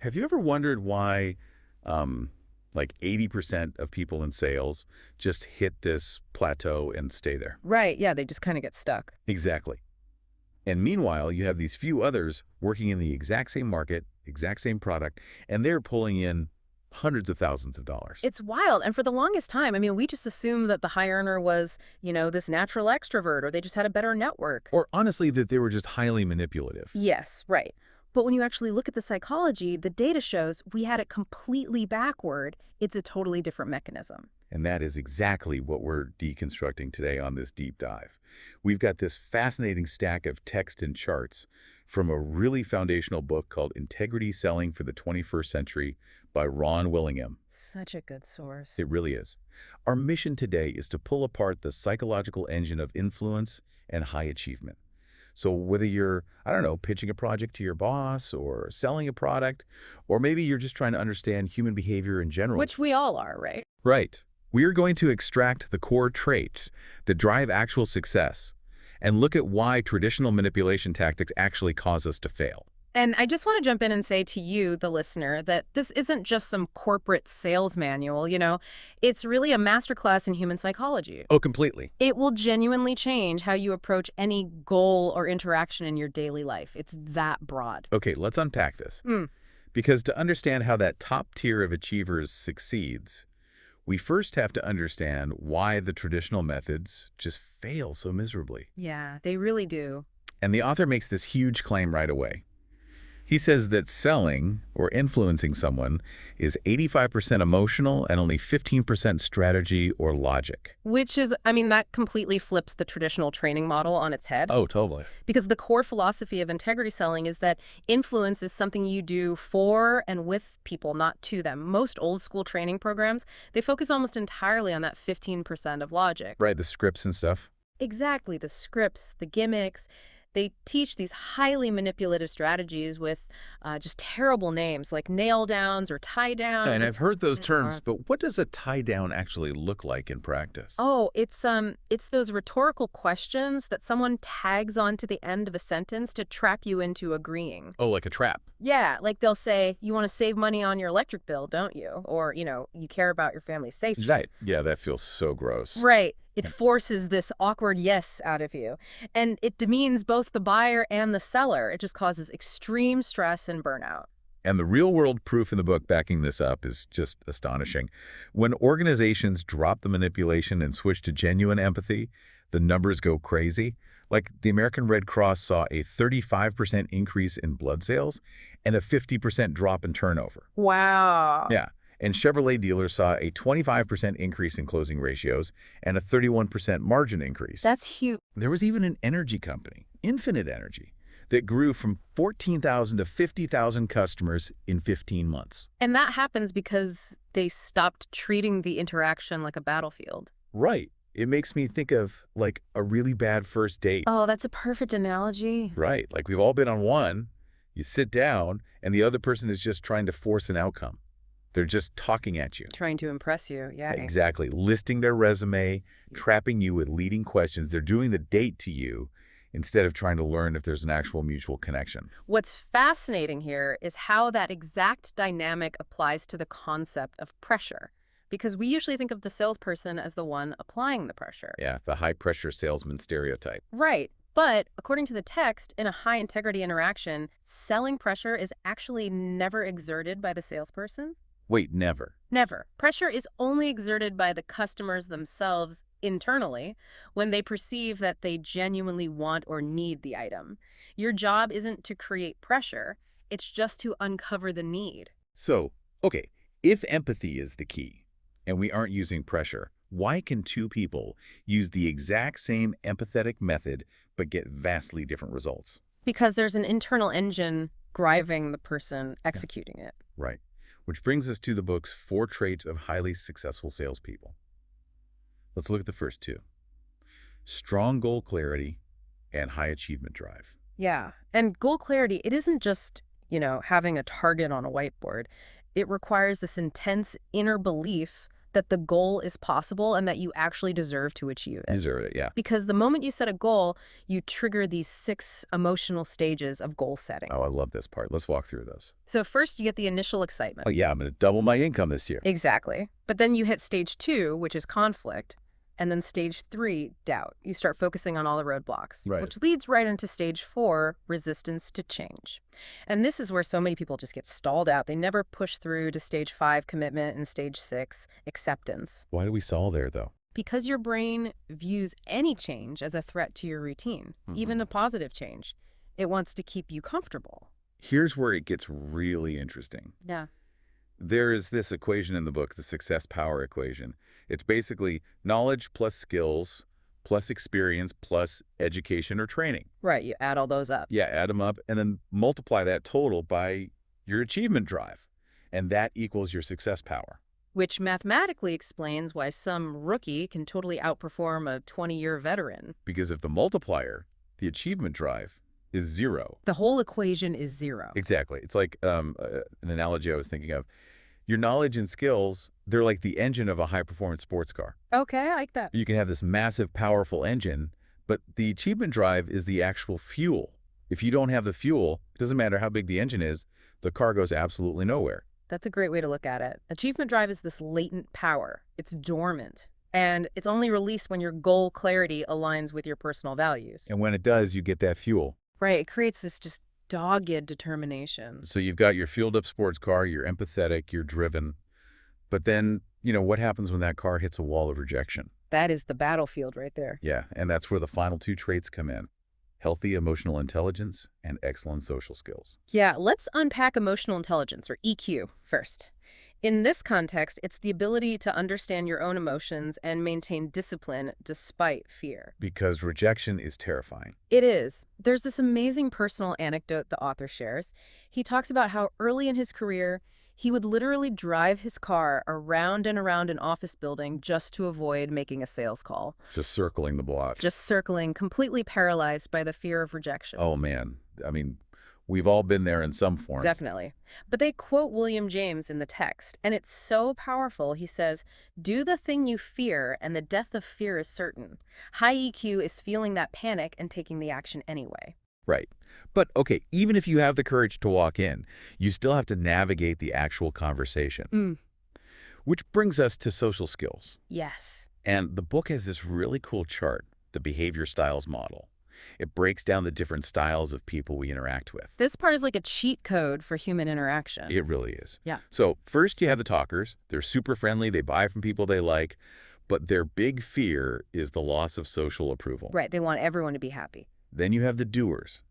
Have you ever wondered why like 80% of people in sales just hit this plateau and stay there? Right, yeah, they just kind of get stuck. Exactly. And meanwhile, you have these few others working in the exact same market, exact same product, and they're pulling in hundreds of thousands of dollars. It's wild. And for the longest time, I mean, we just assumed that the high earner was, this natural extrovert, or they just had a better network. Or honestly, that they were just highly manipulative. Yes, right. But when you actually look at the psychology, the data shows we had it completely backward. It's a totally different mechanism. And that is exactly what we're deconstructing today on this deep dive. We've got this fascinating stack of text and charts from a really foundational book called Integrity Selling for the 21st Century by Ron Willingham. Such a good source. It really is. Our mission today is to pull apart the psychological engine of influence and high achievement. So whether you're, I don't know, pitching a project to your boss or selling a product, or maybe you're just trying to understand human behavior in general. Which we all are, right? Right. We are going to extract the core traits that drive actual success and look at why traditional manipulation tactics actually cause us to fail. And I just want to jump in and say to you, the listener, that this isn't just some corporate sales manual, It's really a masterclass in human psychology. Oh, completely. It will genuinely change how you approach any goal or interaction in your daily life. It's that broad. Okay, let's unpack this. Because to understand how that top tier of achievers succeeds, we first have to understand why the traditional methods just fail so miserably. Yeah, they really do. And the author makes this huge claim right away. He says that selling or influencing someone is 85% emotional and only 15% strategy or logic. Which is, that completely flips the traditional training model on its head. Oh, totally. Because the core philosophy of integrity selling is that influence is something you do for and with people, not to them. Most old school training programs, they focus almost entirely on that 15% of logic. Right, the scripts and stuff. Exactly, the scripts, the gimmicks. They teach these highly manipulative strategies with just terrible names like nail downs or tie downs. And I've heard those terms, but what does a tie down actually look like in practice? Oh, it's those rhetorical questions that someone tags onto the end of a sentence to trap you into agreeing. Oh, like a trap. Yeah, like they'll say, you want to save money on your electric bill, don't you? Or, you care about your family's safety. Right. Yeah, that feels so gross. Right. It forces this awkward yes out of you. And it demeans both the buyer and the seller. It just causes extreme stress and burnout. And the real-world proof in the book backing this up is just astonishing. When organizations drop the manipulation and switch to genuine empathy, the numbers go crazy. Like the American Red Cross saw a 35% increase in blood sales and a 50% drop in turnover. Wow. Yeah. And Chevrolet dealers saw a 25% increase in closing ratios and a 31% margin increase. That's huge. There was even an energy company, Infinite Energy, that grew from 14,000 to 50,000 customers in 15 months. And that happens because they stopped treating the interaction like a battlefield. Right. It makes me think of like a really bad first date. Oh, that's a perfect analogy. Right. Like we've all been on one. You sit down and the other person is just trying to force an outcome. They're just talking at you. Trying to impress you, yeah. Exactly. Listing their resume, trapping you with leading questions. They're doing the date to you instead of trying to learn if there's an actual mutual connection. What's fascinating here is how that exact dynamic applies to the concept of pressure. Because we usually think of the salesperson as the one applying the pressure. Yeah, the high-pressure salesman stereotype. Right. But according to the text, in a high-integrity interaction, selling pressure is actually never exerted by the salesperson. Wait, never? Never. Pressure is only exerted by the customers themselves internally when they perceive that they genuinely want or need the item. Your job isn't to create pressure, it's just to uncover the need. So, okay, if empathy is the key, and we aren't using pressure, why can two people use the exact same empathetic method but get vastly different results? Because there's an internal engine driving the person executing it. Right. Which brings us to the book's 4 traits of highly successful salespeople. Let's look at the first 2. Strong goal clarity and high achievement drive. Yeah. And goal clarity, it isn't just, having a target on a whiteboard. It requires this intense inner belief that the goal is possible and that you actually deserve to achieve it. Deserve it, yeah. Because the moment you set a goal, you trigger these 6 emotional stages of goal setting. Oh, I love this part. Let's walk through those. So first, you get the initial excitement. Oh, yeah, I'm going to double my income this year. Exactly. But then you hit stage 2, which is conflict, and then stage 3, doubt. You start focusing on all the roadblocks, Right. which leads right into stage 4, resistance to change. And this is where so many people just get stalled out. They never push through to stage 5, commitment, and stage 6, acceptance. Why do we stall there, though? Because your brain views any change as a threat to your routine, even a positive change. It wants to keep you comfortable. Here's where it gets really interesting. Yeah. There is this equation in the book, the success power equation. It's basically knowledge plus skills plus experience plus education or training. Right, you add all those up. Yeah, add them up and then multiply that total by your achievement drive. And that equals your success power. Which mathematically explains why some rookie can totally outperform a 20-year veteran. Because if the multiplier, the achievement drive, is 0. The whole equation is 0. Exactly. It's like an analogy I was thinking of. Your knowledge and skills, they're like the engine of a high-performance sports car. Okay, I like that. You can have this massive, powerful engine, but the achievement drive is the actual fuel. If you don't have the fuel, it doesn't matter how big the engine is, the car goes absolutely nowhere. That's a great way to look at it. Achievement drive is this latent power. It's dormant. And it's only released when your goal clarity aligns with your personal values. And when it does, you get that fuel. Right, it creates this just dogged determination. So you've got your fueled-up sports car, you're empathetic, you're driven. But then, what happens when that car hits a wall of rejection? That is the battlefield right there. Yeah, and that's where the final 2 traits come in. Healthy emotional intelligence and excellent social skills. Yeah, let's unpack emotional intelligence, or EQ, first. In this context, it's the ability to understand your own emotions and maintain discipline despite fear. Because rejection is terrifying. It is. There's this amazing personal anecdote the author shares. He talks about how early in his career, he would literally drive his car around and around an office building just to avoid making a sales call. Just circling the block. Just circling, completely paralyzed by the fear of rejection. Oh, man. I mean, we've all been there in some form. Definitely. But they quote William James in the text, and it's so powerful. He says, "Do the thing you fear, and the death of fear is certain." High EQ is feeling that panic and taking the action anyway. Right. But, okay, even if you have the courage to walk in, you still have to navigate the actual conversation. Which brings us to social skills. Yes. And the book has this really cool chart, the behavior styles model. It breaks down the different styles of people we interact with. This part is like a cheat code for human interaction. It really is. Yeah. So first you have the talkers. They're super friendly. They buy from people they like. But their big fear is the loss of social approval. Right. They want everyone to be happy. Then you have the doers.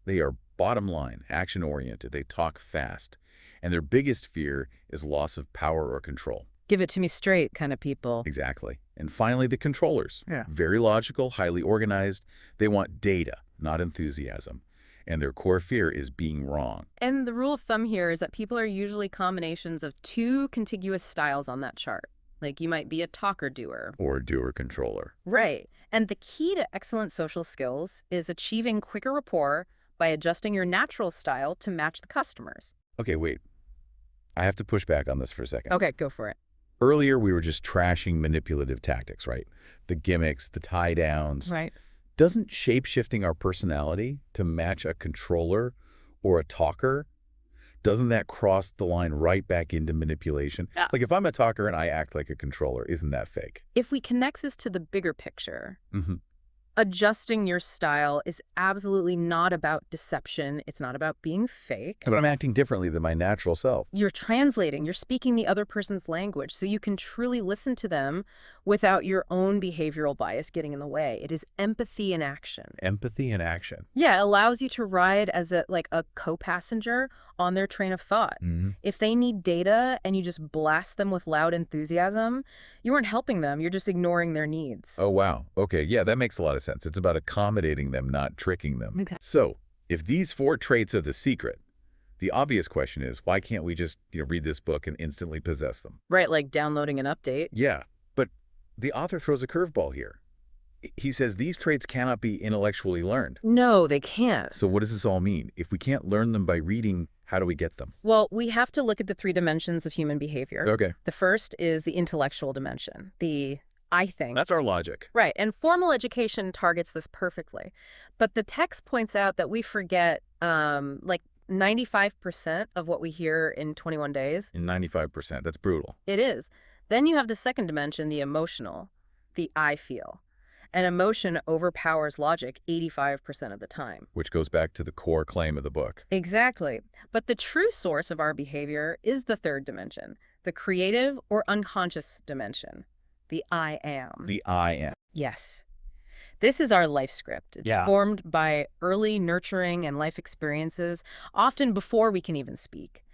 They are bottom line, action-oriented. They talk fast. And their biggest fear is loss of power or control. Give it to me straight kind of people. Exactly. And finally, the controllers. Yeah. Very logical, highly organized. They want data, not enthusiasm. And their core fear is being wrong. And the rule of thumb here is that people are usually combinations of 2 contiguous styles on that chart. Like you might be a talker-doer. Or doer-controller. Right. And the key to excellent social skills is achieving quicker rapport by adjusting your natural style to match the customers. Okay, wait. I have to push back on this for a second. Okay, go for it. Earlier, we were just trashing manipulative tactics, right? The gimmicks, the tie-downs. Right. Doesn't shape-shifting our personality to match a controller or a talker, doesn't that cross the line right back into manipulation? Yeah. Like if I'm a talker and I act like a controller, isn't that fake? If we connect this to the bigger picture, Mm-hmm. adjusting your style is absolutely not about deception. It's not about being fake. But I'm acting differently than my natural self. You're translating, you're speaking the other person's language, so you can truly listen to them without your own behavioral bias getting in the way. It is empathy in action. Empathy in action. Yeah, it allows you to ride as a co-passenger on their train of thought. Mm-hmm. If they need data and you just blast them with loud enthusiasm, you aren't helping them, you're just ignoring their needs. Oh, wow. Okay, yeah, that makes a lot of sense. It's about accommodating them, not tricking them. Exactly. So, if these 4 traits are the secret, the obvious question is, why can't we just read this book and instantly possess them? Right, like downloading an update. Yeah, but the author throws a curveball here. He says these traits cannot be intellectually learned. No, they can't. So what does this all mean? If we can't learn them by reading, How do we get them? Well, we have to look at the three dimensions of human behavior. Okay. The first is the intellectual dimension, the I think. That's our logic. Right, and formal education targets this perfectly. But the text points out that we forget like 95% of what we hear in 21 days. In 95%. That's brutal. It is. Then you have the second dimension, the emotional, the I feel. And emotion overpowers logic 85% of the time. Which goes back to the core claim of the book. Exactly. But the true source of our behavior is the third dimension, the creative or unconscious dimension, the I am. The I am. Yes. This is our life script. It's formed by early nurturing and life experiences, often before we can even speak.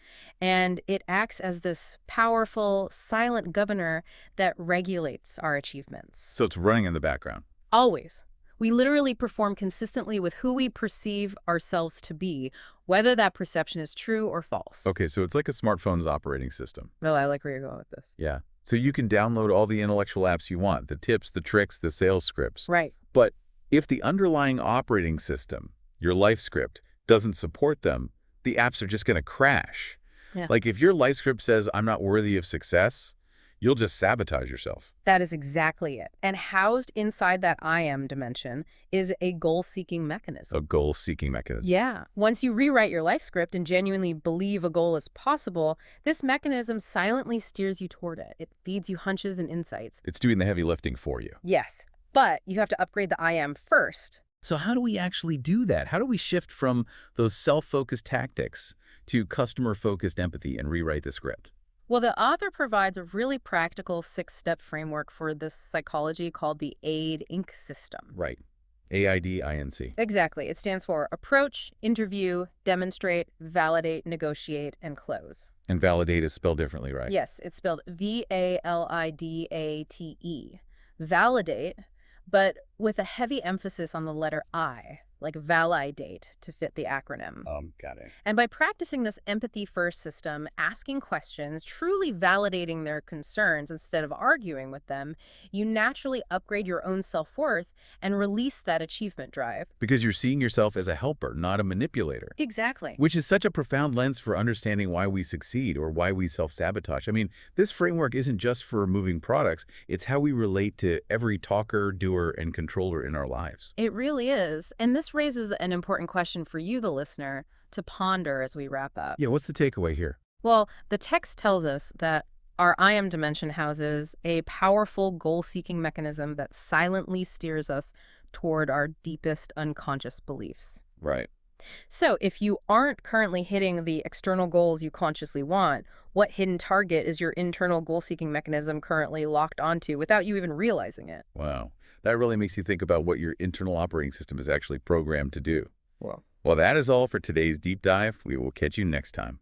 And it acts as this powerful, silent governor that regulates our achievements. So it's running in the background. Always. We literally perform consistently with who we perceive ourselves to be, whether that perception is true or false. Okay, so it's like a smartphone's operating system. Oh, I like where you're going with this. Yeah. So you can download all the intellectual apps you want, the tips, the tricks, the sales scripts. Right. But if the underlying operating system, your life script, doesn't support them, the apps are just going to crash. Yeah. Like if your life script says, I'm not worthy of success, you'll just sabotage yourself. That is exactly it. And housed inside that I am dimension is a goal-seeking mechanism. A goal-seeking mechanism. Yeah. Once you rewrite your life script and genuinely believe a goal is possible, this mechanism silently steers you toward it. It feeds you hunches and insights. It's doing the heavy lifting for you. Yes. But you have to upgrade the I am first. So how do we actually do that? How do we shift from those self-focused tactics to customer-focused empathy and rewrite the script? Well, the author provides a really practical 6-step framework for this psychology called the AID-INC system. Right. AID-INC. Exactly. It stands for approach, interview, demonstrate, validate, negotiate, and close. And validate is spelled differently, right? Yes, it's spelled VALIDATE. Validate, but with a heavy emphasis on the letter I, like validate to fit the acronym. Got it. And by practicing this empathy-first system, asking questions, truly validating their concerns instead of arguing with them, you naturally upgrade your own self-worth and release that achievement drive. Because you're seeing yourself as a helper, not a manipulator. Exactly. Which is such a profound lens for understanding why we succeed or why we self-sabotage. I mean, this framework isn't just for removing products, it's how we relate to every talker, doer, and controller in our lives. It really is. And this raises an important question for you, the listener, to ponder as we wrap up. Yeah, what's the takeaway here? Well, the text tells us that our I am dimension houses a powerful goal-seeking mechanism that silently steers us toward our deepest unconscious beliefs. Right. So if you aren't currently hitting the external goals you consciously want, what hidden target is your internal goal-seeking mechanism currently locked onto without you even realizing it? Wow. That really makes you think about what your internal operating system is actually programmed to do. Well, Well, that is all for today's deep dive. We will catch you next time.